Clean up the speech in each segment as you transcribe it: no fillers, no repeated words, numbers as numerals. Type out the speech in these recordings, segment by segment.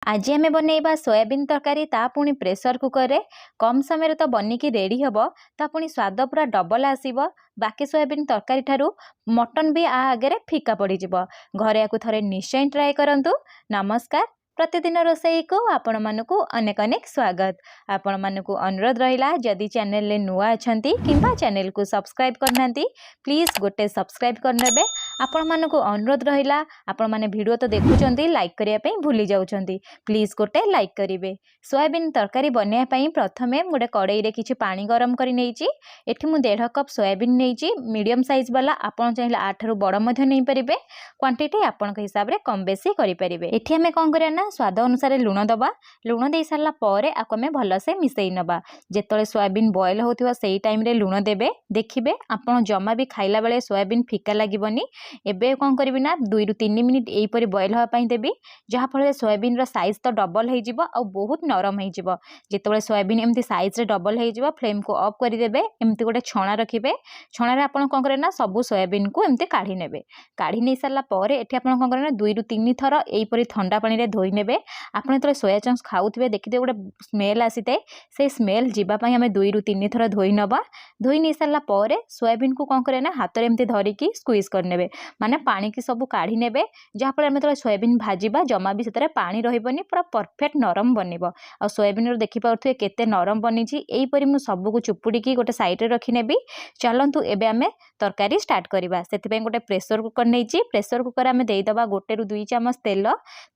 आज आम बनइबा सोयाबीन तरकारी ता पुणी प्रेसर कुकर रे कम समय तो बनिकी रेडी हम ता पुणी स्वाद पूरा डबल आसीबो। बाकी सोयाबीन तरकारी ठारू मटन भी आ आगे फिका पड़ जाव। घरे या थरे निश्चय ट्राए करंतु। नमस्कार, प्रतिदिन रोसई को आपण मानकु अनेक अनेक स्वागत। आपण मानकु अनुरोध रहिला जदि चैनल ले नुआ अछंती किंबा चैनल को सब्सक्राइब करनांती प्लीज गोटे सब्सक्राइब करनेबे। आपण मानकु अनुरोध रहिला आपण माने वीडियो तो देखुचंती लाइक करिया पई भूली जाउचंती प्लीज गोटे लाइक करिवे। सोयाबीन तरकारी बनया पई प्रथमे गोटे कड़ाई रे किछि पानी गरम करि नेइची। एठी मु 1.5 कप सोयाबीन नेइची मीडियम साइज वाला। आपण चाहिले आठरु बड़ मध्ये नै परिबे। क्वांटिटी आपण के हिसाब रे कम बेसी करि परिबे। एठी हमें कोन करिया ना स्वाद अनुसार लुण दबा। लुण दे सारला परे आको में भलो से मिसई नबा। जेतले सोयाबीन बॉयल होतिबा सेही टाइम रे लुण देबे। देखिबे आपण जम्मा भी खाइला बेले सोयाबीन फिका लागिबनी। एबे कोन करबी ना 2 रु 3 मिनिट एई परि बॉयल होआ पई देबी। जहा फळे सोयाबीन रो साइज तो डबल हे जिवो आ बहुत नरम हे जिवो। जेतले सोयाबीन एमती साइज रे डबल हे जिवो फ्लेम को ऑफ करि देबे। एमती गोटे छणा रखिबे। छणा रे आपण कोन करे ना सबु सोयाबीन को एमती काढी नेबे। काढी नै सारला परे एठी आपण कोन करे ना 2 रु 3 थर एई परि ठंडा पानी रे धोई नेबे। आपण तले सोया चंक्स खाउथिबे देखिते गोटे स्मेल आसीते। से स्मेल जिबा पई हमें 2 रु 3 थर धोई नबा। धोई नै सारला परे सोयाबीन को कोन करे ना हाथ रे एमती धरि की स्क्वीज कर नेबे। माने पानी की सब काढ़ी नेबे। जहा फल आम सोयाबीन भाजीबा जमा भी से पानी रहीबनी पूरा परफेक्ट नरम बनइबो। आ सोयाबीन देखि पाउथे केते नरम बनिची। एई परि मु सबु को चुपुड़ी की गोटे साइड रे रखि नेबी। चलंतु एबे आमे तरकारी स्टार्ट करिबा। सेति पई गोटे प्रेशर कुकर नेइची। प्रेशर कुकर आमे देई दबा 1 रु 2 चमच तेल।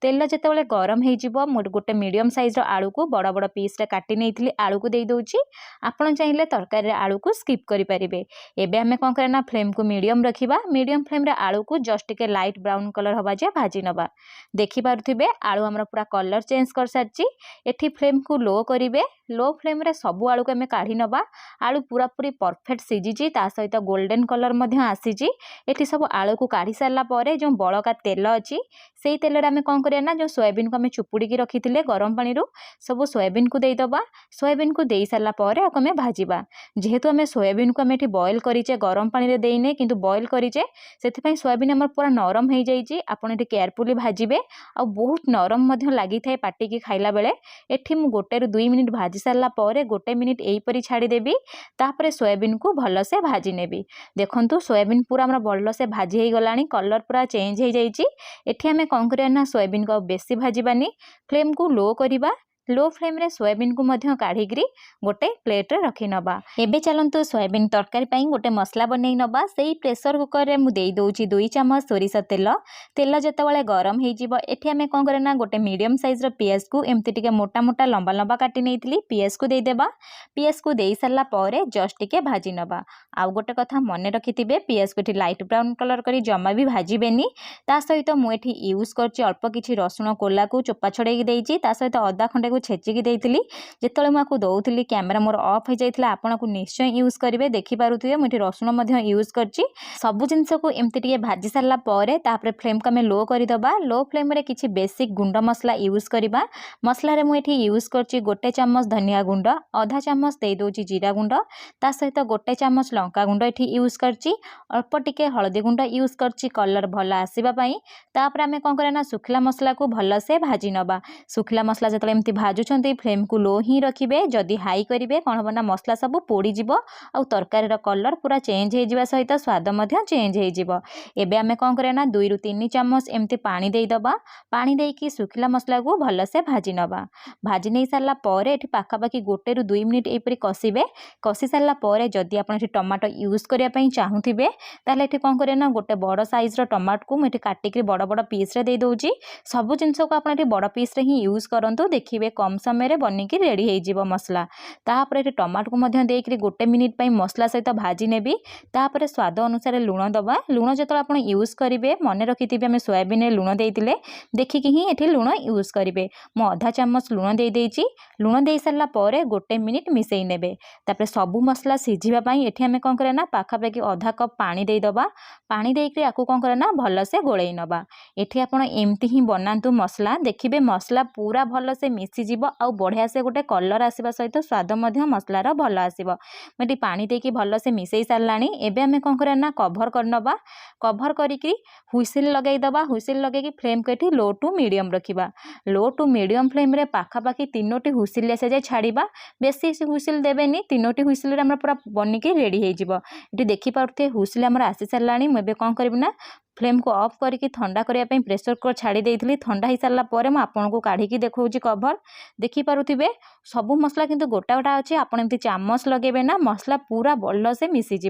तेल जेतेबेले गरम हे जिवो मु गोटे मीडियम साइज रो आलू को बड़ बड़ पीस रे काटी नेइथिली आलू को देई दोउची। आपण चाहिले तरकारी रे आलू को स्किप करि परिबे। एबे आमे कोन करे ना फ्लेम को मीडियम रखिबा। मीडियम फ्लेम रे आलू को जस्ट टिके लाइट ब्राउन कलर हवा जे भाजी नबा। देखि पारुथिबे आलू हमर पूरा कलर चेंज कर सारची। एठी फ्लेम को लो करिवे। लो फ्लेम रे सब आलू को हमें काढ़ी नबा। आलू पूरा पूरी परफेक्ट सिजिची ता सहित गोल्डन कलर मध्य आसीची। एठी सब आलू को काढ़ी सारला परे जो बळका तेल अछि सेही तेल रे हमें कोन करिया ना जो सोयाबीन को हमें चुपुड़ी की रखिथिले गरम पानी रु सब सोयाबीन को देई दबा। सोयाबीन को देई सारला परे आको हमें भाजीबा। जेहेतु हमें सोयाबीन को हमें एठी बॉयल करिचे गरम पानी रे देइने किंतु बॉयल करिचे सेति पई सोयाबीन हमर पूरा नरम हे जाइची। आपण एठी केयरफुली भाजीबे आ बहुत नरम मध्य लागि थाए पाटी की खाइला बेले। एठी मु 1 रु 2 मिनिट भाजी सारला परे 1 मिनिट एई परि छाडी देबी। तापरे सोयाबीन को भलो से भाजी नेबी। देखंतु सोयाबीन पूरा हमर भलो से भाजी हे गलानी कलर पूरा चेंज हे जाइची। एठी हमें कोन करिया ना सोयाबीन को बेसी भाजीबानी। फ्लेम को लो करिबा। लो फ्लेम रे सोयाबीन को मध्य काढ़ी गोटे प्लेट रे रखी नबा। एबे चलंतु सोयाबीन तरकारी पई गोटे मसला बनै नबा। सेही प्रेशर कुकर रे मु देई दोउची 2 चमच सोरिष तेल। तेल जतबेले गरम हे जिवो एठी हमें कोन करे ना गोटे मीडियम साइज रो पियाज को एमती टिके मोटा मोटा लंबा लंबा काटी नेइथिली। पियाज को देई देबा। पियाज को देई सारला परे जस्ट टिके भाजी नबा। आ गोटे कथा मने रखिथिबे पियाज को एठी लाइट ब्राउन कलर करी जम्मा भी भाजीबेनी। ता सहित मु एठी यूज करची अल्प किछि रसुण कोला को चोपा छडेई देइची। ता सहित अदा खंडे को छेचिकी देइथिली। जेतले माको दउथिली कैमरा मोर ऑफ हे जाइथिला। आपण को निश्चय यूज करिवे। देखि पारुथिबे मुठी रसुण मध्य यूज करची। सब जिंस को एमती टिके भाजी सारला परे तापरे फ्लेम को हमें लो करि दबा। लो फ्लेम रे किछि बेसिक गुंड मसला यूज करिबा। मसला रे मु एठी यूज करची 1 चम्मच धनिया गुंड, आधा चम्मच देई दोची जीरा गुंड, ता सहित 1 चम्मच लंका गुंड एठी यूज करची। अल्प टिके हळदी गुंड यूज करची कलर भला आसीबा पई। तापरे हमें कोन करे ना सुखला मसला को भलो से भाजी नबा। सुखला मसला जतले एमती भाजुछन फ्लेम को लो ही रखिबे। जदि हाई करिवे कोन होबना मसला सब पोड़ी जिवो आ तरकारी रो कलर पूरा चेंज हे जिवा सहित स्वाद मध्य चेंज हे जिवो। एबे हमें कोन करे ना 2 रु 3 चम्मच एमती पानी देई दबा। पानी देई की सुखिला मसला को भलो से भाजी नबा। भाजी नै सारला परे एठी पाखा पाखी 1 रु 2 मिनिट एई परि कसिबे। कसी सारला परे जदि आपण एठी टमाटो यूज करिया पई चाहुथिबे ताले एठी कोन करे ना गोटे बड़ साइज रो टमाटो को मेठी काटी के बड़ बड़ पीस रे देई दोउची। सब जिंस को आपण एठी बड़ पीस रे ही यूज करंतु। देखिबे कम समय रे बनिकी रेडी हे जिवो मसला। तापरे एठी टमाटो को मध्य देइकरी 1 मिनिट पई मसला सहित भाजी नेबी। तापरे स्वाद अनुसार लुण दबा। लुण जतले आपण यूज करिवे मने रखिथिबे हमें सोयाबीन रे लुण देइतिले देखिकी ही एठी लुण यूज करिवे। मु आधा चम्मच लुण देई देइची। लुण देई सारला परे 1 मिनिट मिसेई नेबे। तापरे सबु मसला सिझिबा पई एठी हमें कोन करे ना पाखा पाखी आधा कप पानी देई दबा। पानी देइकरी आकु कोन करे ना भलो से गोळेई नबा। एठी आपण एमती ही बनांतु मसला। देखिबे मसला पूरा भलो से मिसी मिसीज आउ बढ़िया से गोटे कलर आसवा सहित स्वाद मसलार भल आसो। मुझे पानी देकी भलसे मिसई सारा। एबे आमे कौन करा ना कभर करनबा। कभर करिकी हुइसिल लगेदबा। हुइसिल लगे फ्लेम को ये लो टू मीडियम रखा। लो टू मीडियम फ्लेम रे पाखापाखि 3टी हुइसिल आसे जाए छाड़ा। बेसी हुइसिल देवेनी 3टी हुइसिल पूरा बनिकी रेडी हो। ये देखिपे हुइसिल आमर आसी सारा। मुझे कौन करी ना फ्लेम को ऑफ करके ठंडा करने प्रेशर कुकर छाड़ी देइथिली। ठंडा हो सारा पर आपको काढ़ी देखा कभर देखिपे सबू मसला किंतु गोटा गोटा अच्छे। आप चामच लगे ना मसला पूरा भल से मिसीज।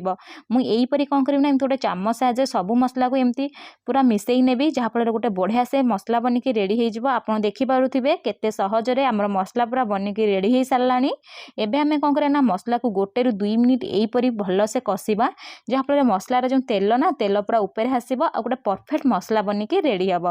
मुझे कौन करी ना गोटे चामच साहाଯ୍य सबू मसला को एमती पूरा मिसई नेबी जहाँफल गोटे बढ़िया से मसला बनिकी रेडी हो। आप देखिपे केते सहजरे आमर मसला पूरा बनिकी रेडी हो सारा। एबे आमे कौन करें ना मसला को 1 ରୁ 2 मिनिट यहीपरी भल से कषिबा जहाँफल मसलार जो तेल ना तेल पूरा ऊपर आसो। गोटे परफेक्ट मसला बनिकी रेडी हम।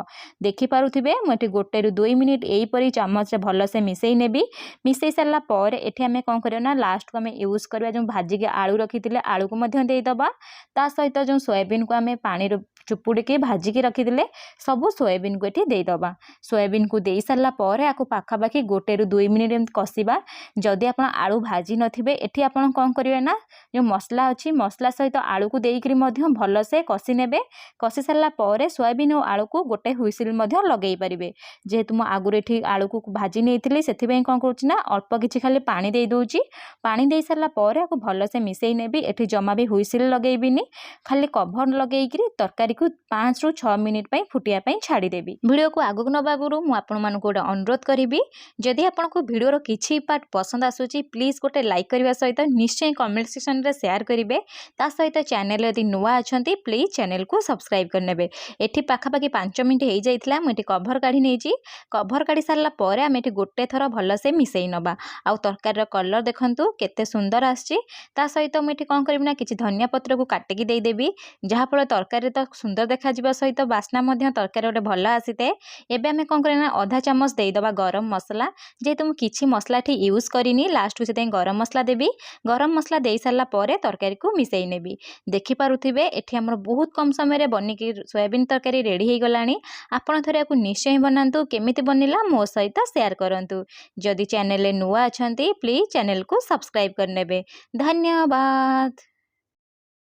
देखिपे मुझे 1 ରୁ 2 मिनिट यहीपरी चामच भल से मिसई नेबी। मिसई सारा पर एठी आमे कौन करिया ना लास्ट को आमे यूज करबा जो भाजिके आलू रखिथिले आलू को मध्य देइदबा। ता सहित जो सोयाबीन को आमे पानी चुपुड़िके भाजिके रखिथिले सबू सोयाबीन को एठी देइदबा। सोयाबीन को देई सारा पर आकु पाखापाखि 1 ରୁ 2 मिनिट एमती कषिबा। जदि आपण आलू भाजी नथिबे एठी आपण कौन करिवे ना जो मसला अच्छी मसला सहित आलू को देइकरी मध्य भल से कषि नेबे। कषि सारा पर सोयाबीन और आलू को गोटे हुइसिल मध्य लगेई परिबे। जेहेतु मु आगुरे एठी आलू को भाजी नेइथिली सेथिबे कौन करूची ना अल्प किछि खाली पानी देई दोउची। पानी देई सारा पर आकु भल से मिसई नेबी। एठी जमा भी हुइसिल लगेइबिनी खाली कभर लगेइकरी तरकारी को 5 ରୁ 6 मिनिट पई फुटिया पई छाड़ी देबी। वीडियो को आगु नबा गुरु मु आपण मानको गोटे अनुरोध करिबी जदि आपनको वीडियोर किछि पार्ट पसंद आसुची प्लीज गोटे लाइक करबा सहित निश्चय कमेंट सेक्शन रे शेयर करिवे। ता सहित चैनल यदि नुआ अछंती प्लीज चैनल को सब्सक्राइब करनेबे। एठी पाखापाखि 5 मिनिट हो जाइथिला। मु एठी कभर काढी नेची। कभर काढी सारला पर आमे एठी गोटे थर भल से मिसई नबा। आउ तरकारी रो कलर देखंतु केते सुंदर आछि। ता सहित मु एठी कोन करिबी ना किछि धनिया पत्र को काटिकी देई देबी जहाँफल तरकारी तो सुंदर देखा जिबा सहित बास्ना मध्य तरकारी गोटे भल आसीते। एबे आमे कोन करिना आधा चामच देई दबा गरम मसला। जेहेतु मु किछि मसला ठी यूज करिनी लास्ट को सेते गरम मसला देबी। गरम मसला देई सारला पर तरकारी को मिसई नेबी। देखि पारुथिबे एठी हमर बहुत कम समय रे बनिकी सोयाबीन तरकारी रेडी हो गलानी। आपण थरे को निश्चय बनांतु केमिति बनिला मो सहित शेयर करंतु। जदि चैनल नुआ अछंती प्लीज चैनल को सब्सक्राइब करनेबे। धन्यवाद।